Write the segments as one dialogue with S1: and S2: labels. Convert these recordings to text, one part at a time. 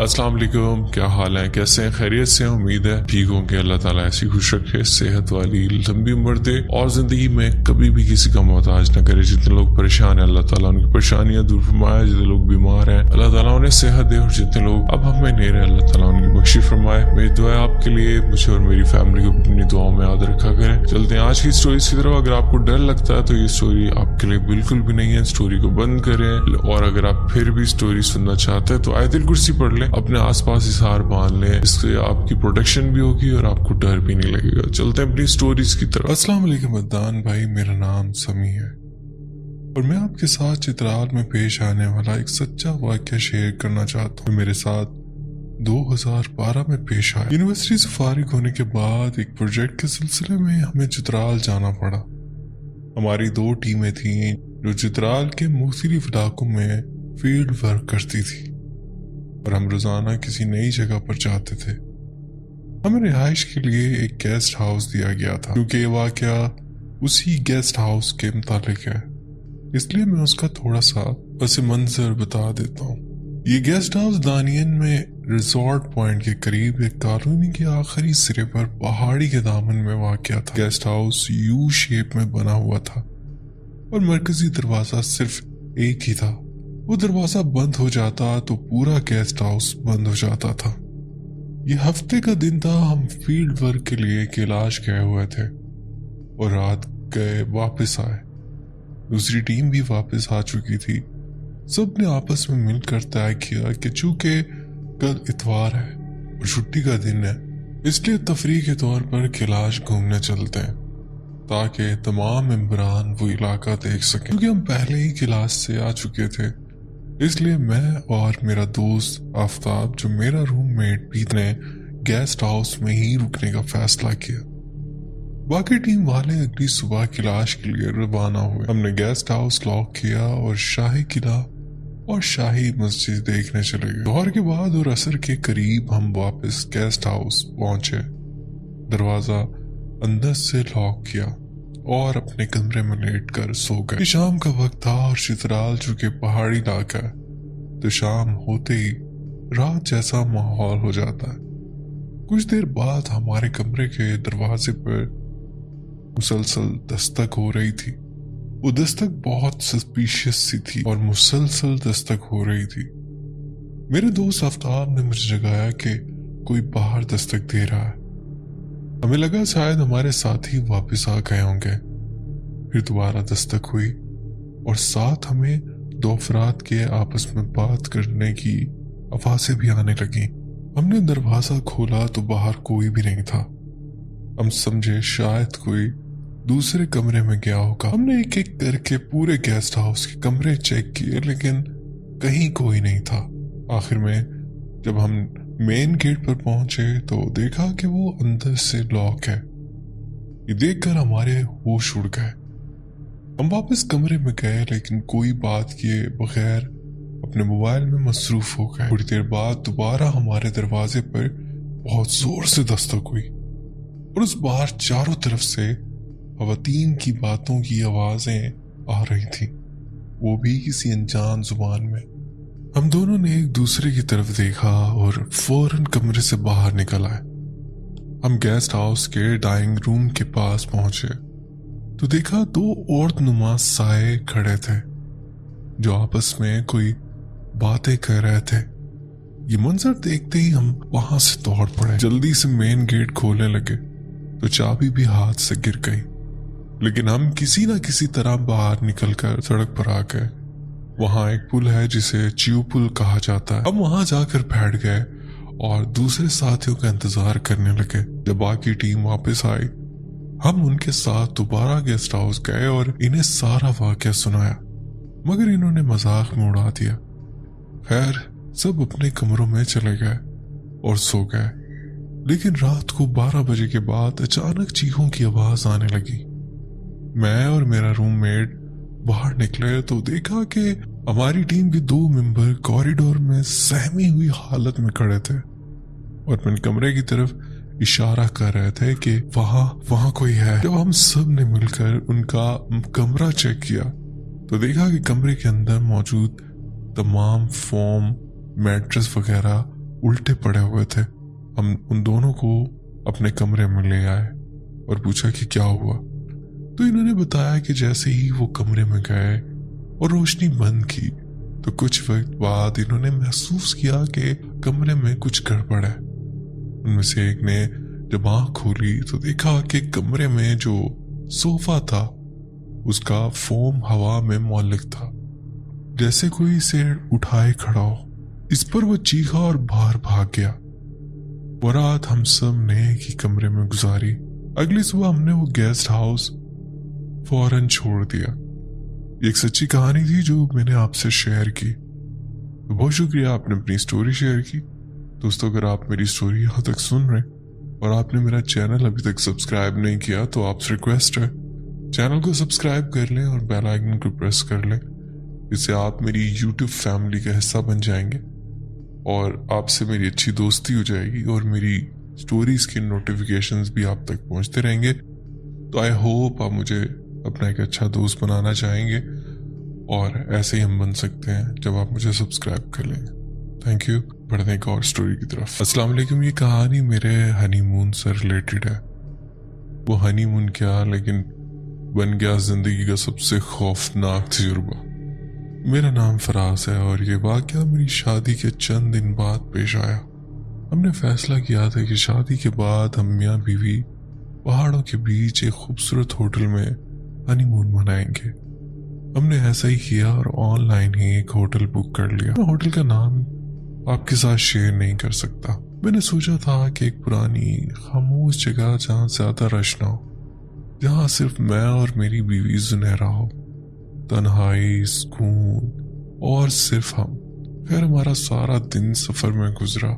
S1: अस्सलाम वालेकुम, क्या हाल है, कैसे हैं, खैरियत से हैं? उम्मीद है ठीक होंगे। अल्लाह ताला ऐसी खुश रखे, सेहत वाली लंबी उम्र दे और जिंदगी में कभी भी किसी का मोहताज न करे। जितने लोग परेशान हैं अल्लाह ताला उनकी परेशानियां दूर फरमाए, जितने लोग बीमार हैं अल्लाह ताला उन्हें सेहत दे, और जितने लोग अब हमें नहीं रहे अल्लाह ताला उनकी बख्शी फरमाए। मेरी दुआ है आपके लिए, मुझे और मेरी फैमिली को अपनी दुआओं में याद रखा करें। चलते हैं आज की स्टोरी की तरफ। अगर आपको डर लगता है तो ये स्टोरी आपके लिए बिल्कुल भी नहीं है। स्टोरी को बंद करें, और अगर आप फिर भी स्टोरी सुनना चाहते हैं तो आयतुल कुर्सी पढ़ लें, अपने आसपास इशार बांध लें, इससे आपकी प्रोटेक्शन भी होगी और आपको डर भी नहीं लगेगा। चलते हैं अपनी स्टोरीज की तरफ। अस्सलाम वालेकुम अदनान भाई, मेरा नाम समी है और मैं आपके साथ चित्राल में पेश आने वाला एक सच्चा वाक़या शेयर करना चाहता हूँ। मेरे साथ 2012 में पेश आया। यूनिवर्सिटी से फारिग होने के बाद एक प्रोजेक्ट के सिलसिले में हमें चित्राल जाना पड़ा। हमारी 2 टीमें थीं जो चित्राल के मुख्तलिफ इलाकों में फील्ड वर्क करती थी और हम रोजाना किसी नई जगह पर जाते थे। हमें रिहाइश के लिए एक गेस्ट हाउस दिया गया था, क्योंकि ये वाक़या उसी गेस्ट हाउस के मुतालिक है, इसलिए मैं उसका थोड़ा सा पस मंजर बता देता हूँ। ये गेस्ट हाउस दानियन में रिजॉर्ट पॉइंट के करीब एक कॉलोनी के आखिरी सिरे पर पहाड़ी के दामन में वाक़या था। गेस्ट हाउस यू शेप में बना हुआ था और मरकजी दरवाजा सिर्फ एक ही था। वो दरवाजा बंद हो जाता तो पूरा गेस्ट हाउस बंद हो जाता था। ये हफ्ते का दिन था। हम फील्ड वर्क के लिए कैलाश गए हुए थे और रात गए वापस आए। दूसरी टीम भी वापस आ चुकी थी। सब ने आपस में मिलकर तय किया कि चूंकि कल इतवार है और छुट्टी का दिन है, इसलिए तफरीह के तौर पर कैलाश घूमने चलते हैं ताकि तमाम मेंबरान वो इलाका देख सकें। क्योंकि हम पहले ही क्लास से आ चुके थे, इसलिए मैं और मेरा दोस्त आफ्ताब, जो मेरा रूममेट भी, ने गेस्ट हाउस में ही रुकने का फैसला किया। बाकी टीम वाले अगली सुबह कैलाश के लिए रवाना हुए। हमने गेस्ट हाउस लॉक किया और शाही किला और शाही मस्जिद देखने चले गए। दोपहर के बाद और असर के करीब हम वापस गेस्ट हाउस पहुंचे। दरवाजा अंदर से लॉक किया और अपने कमरे में लेट कर सो गए। शाम का वक्त था और चित्राल चूंकि पहाड़ी इलाका है तो शाम होते ही रात जैसा माहौल हो जाता है। कुछ देर बाद हमारे कमरे के दरवाजे पर मुसलसल दस्तक हो रही थी। वो दस्तक बहुत सस्पिशियस सी थी और मुसलसल दस्तक हो रही थी। मेरे दोस्त आफ्ताब ने मुझे जगाया कि कोई बाहर दस्तक दे रहा है। हमें लगा शायद हमारे साथी वापस आ गए होंगे। फिर दोबारा दस्तक हुई और साथ हमें 2 अफराद के आपस में बात करने की आवाजें भी आने लगी। हमने दरवाजा खोला तो बाहर कोई भी नहीं था। हम समझे शायद कोई दूसरे कमरे में गया होगा। हमने एक एक करके पूरे गेस्ट हाउस के कमरे चेक किए, लेकिन कहीं कोई नहीं था। आखिर में जब हम मेन गेट पर पहुंचे तो देखा कि वो अंदर से लॉक है। ये देखकर हमारे होश उड़ गए। हम वापस कमरे में गए, लेकिन कोई बात किए बगैर अपने मोबाइल में मसरूफ हो गए। थोड़ी देर बाद दोबारा हमारे दरवाजे पर बहुत जोर से दस्तक हुई और उस बार चारों तरफ से खवातीन की बातों की आवाजें आ रही थी, वो भी किसी अनजान जुबान में। हम दोनों ने एक दूसरे की तरफ देखा और फौरन कमरे से बाहर निकल आए। हम गेस्ट हाउस के डाइनिंग रूम के पास पहुंचे तो देखा 2 औरत नुमा साए खड़े थे जो आपस में कोई बातें कर रहे थे। ये मंजर देखते ही हम वहां से दौड़ पड़े। जल्दी से मेन गेट खोलने लगे तो चाबी भी हाथ से गिर गई, लेकिन हम किसी ना किसी तरह बाहर निकलकर सड़क पर आ गए। वहां एक पुल है जिसे चियो पुल कहा जाता है। हम वहां जाकर बैठ गए और दूसरे साथियों का इंतजार करने लगे। जब बाकी टीम वापस आई, हम उनके साथ दोबारा गेस्ट हाउस गए और इन्हें सारा वाकया सुनाया, मगर इन्होंने मजाक में उड़ा दिया। खैर, सब अपने कमरों में चले गए और सो गए। लेकिन रात को 12 बजे के बाद अचानक चीखों की आवाज आने लगी। मैं और मेरा रूममेट बाहर निकले तो देखा कि हमारी टीम के 2 मेंबर कॉरिडोर में सहमी हुई हालत में खड़े थे और अपने कमरे की तरफ इशारा कर रहे थे कि वहां कोई है। जब हम सब ने मिलकर उनका कमरा चेक किया तो देखा कि कमरे के अंदर मौजूद तमाम फोम, मैट्रेस वगैरह उल्टे पड़े हुए थे। हम उन दोनों को अपने कमरे में ले आए और पूछा कि क्या हुआ। तो इन्होंने बताया कि जैसे ही वो कमरे में गए और रोशनी बंद की तो कुछ वक्त बाद इन्होंने महसूस किया कि कमरे में कुछ गड़बड़ है। उनमें से एक ने जब आंख खोली तो देखा कि कमरे में जो सोफा था उसका फोम हवा में मुअल्लिक था, जैसे कोई इसे उठाए खड़ा हो। इस पर वो चीखा और बाहर भाग गया। वो रात हम सब ने एक ही कमरे में गुजारी। अगली सुबह हमने वो गेस्ट हाउस फौरन छोड़ दिया। एक सच्ची कहानी थी जो मैंने आपसे शेयर की। तो बहुत शुक्रिया आपने अपनी स्टोरी शेयर की। दोस्तों, अगर आप मेरी स्टोरी यहाँ तक सुन रहे और आपने मेरा चैनल अभी तक सब्सक्राइब नहीं किया तो आपसे रिक्वेस्ट है चैनल को सब्सक्राइब कर लें और बेल आइकन को प्रेस कर लें। इससे आप मेरी यूट्यूब फैमिली का हिस्सा बन जाएंगे और आपसे मेरी अच्छी दोस्ती हो जाएगी और मेरी स्टोरीज के नोटिफिकेशंस भी आप तक पहुंचते रहेंगे। तो आई होप आप मुझे अपना एक अच्छा दोस्त बनाना चाहेंगे और ऐसे ही हम बन सकते हैं जब आप मुझे सब्सक्राइब कर लेंगे। Thank you. बढ़ते हैं एक और स्टोरी की तरफ। अस्सलाम वालेकुम। ये कहानी मेरे हनीमून से रिलेटेड है। वो हनीमून क्या, लेकिन बन गया जिंदगी का सबसे खौफनाक तजुर्बा। मेरा नाम फराज है और ये वाकया मेरी शादी के चंद दिन बाद पेश आया। हमने फैसला किया था कि शादी के बाद हम मियां बीवी पहाड़ों के बीच एक खूबसूरत होटल में हनीमून मनाएंगे। हमने ऐसा ही किया और ऑनलाइन ही एक होटल बुक कर लिया। मैं होटल का नाम आपके साथ शेयर नहीं कर सकता। मैंने सोचा था कि एक पुरानी खामोश जगह जहाँ ज्यादा रश ना हो, जहाँ सिर्फ मैं और मेरी बीवी जुनैरा हो, तन्हाई, सुकून और सिर्फ हम। फिर हमारा सारा दिन सफर में गुजरा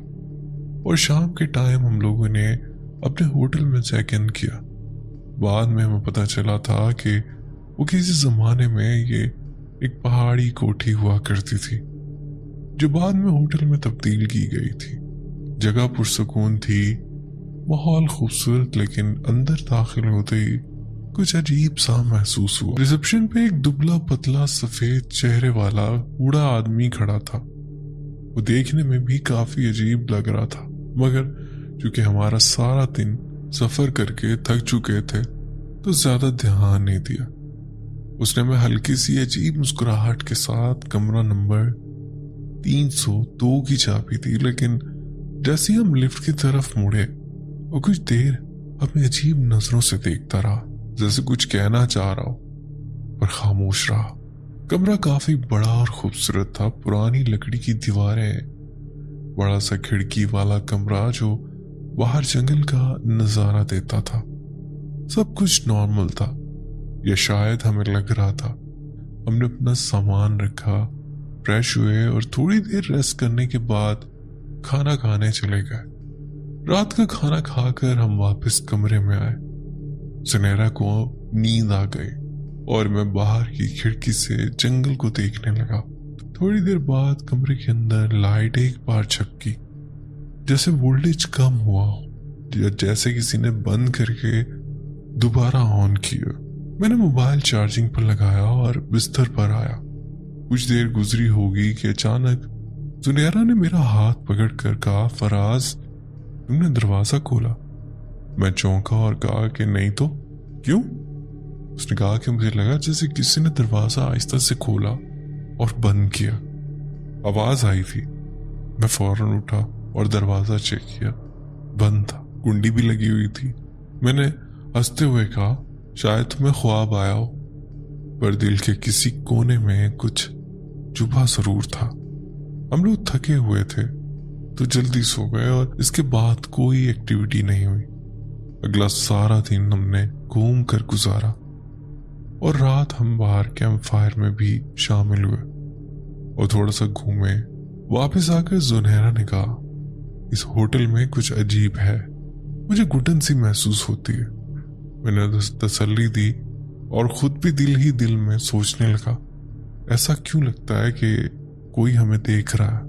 S1: और शाम के टाइम हम लोगों ने अपने होटल में चेक इन किया। बाद में हमें पता चला था कि वो किसी जमाने में ये एक पहाड़ी कोठी हुआ करती थी जो बाद में होटल में तब्दील की गई थी। जगह पुरसुकून थी, माहौल खूबसूरत, लेकिन अंदर दाखिल होते ही कुछ अजीब सा महसूस हुआ। रिसेप्शन पे एक दुबला पतला सफेद चेहरे वाला बूढ़ा आदमी खड़ा था। वो देखने में भी काफी अजीब लग रहा था, मगर चूंकि हमारा सारा दिन सफर करके थक चुके थे तो ज्यादा ध्यान नहीं दिया। उसने हमें हल्की सी अजीब मुस्कुराहट के साथ कमरा नंबर 302 की चाबी दी, लेकिन जैसे हम लिफ्ट की तरफ मुड़े वो कुछ देर हमें अजीब नजरों से देखता रहा, जैसे कुछ कहना चाह रहा हो पर खामोश रहा। कमरा काफी बड़ा और खूबसूरत था। पुरानी लकड़ी की दीवारें, बड़ा सा खिड़की वाला कमरा जो बाहर जंगल का नजारा देता था। सब कुछ नॉर्मल था, या शायद हमें लग रहा था। हमने अपना सामान रखा, फ्रेश हुए और थोड़ी देर रेस्ट करने के बाद खाना खाने चले गए। रात का खाना खाकर हम वापस कमरे में आए। सुनहरा को नींद आ गई और मैं बाहर की खिड़की से जंगल को देखने लगा। थोड़ी देर बाद कमरे के अंदर लाइट एक बार झपकी, जैसे वोल्टेज कम हुआ या जैसे किसी ने बंद करके दोबारा ऑन किया। मैंने मोबाइल चार्जिंग पर लगाया और बिस्तर पर आया। कुछ देर गुजरी होगी कि अचानक सुनहरा ने मेरा हाथ पकड़कर कहा, फराज तुमने दरवाजा खोला। मैं चौंका और कहा कि नहीं तो। क्यों? उसने कहा कि मुझे लगा जैसे किसी ने दरवाजा आहिस्ता से खोला और बंद किया। आवाज आई थी। मैं फौरन उठा और दरवाजा चेक किया, बंद था, कुंडी भी लगी हुई थी। मैंने हंसते हुए कहा, शायद तुम्हें ख्वाब आया हो, पर दिल के किसी कोने में कुछ चुभा जरूर था। हम लोग थके हुए थे तो जल्दी सो गए और इसके बाद कोई एक्टिविटी नहीं हुई। अगला सारा दिन हमने घूम कर गुजारा और रात हम बाहर कैंप फायर में भी शामिल हुए और थोड़ा सा घूमे। वापस आकर जुनैरा ने कहा, इस होटल में कुछ अजीब है, मुझे घुटन सी महसूस होती है। मैंने तसल्ली दी और खुद भी दिल ही दिल में सोचने लगा, ऐसा क्यों लगता है कि कोई हमें देख रहा है।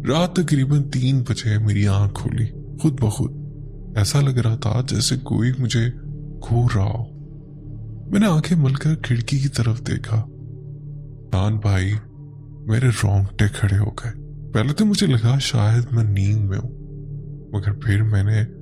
S1: रात तकरीबन 3 बजे मेरी आंख खुली खुद ब खुद। ऐसा लग रहा था जैसे कोई मुझे घूर रहा हो। मैंने आंखें मलकर खिड़की की तरफ देखा। नान भाई, मेरे रोंगटे खड़े हो गए। پہلے تو مجھے لگا شاید میں نیند میں ہوں، مگر پھر میں نے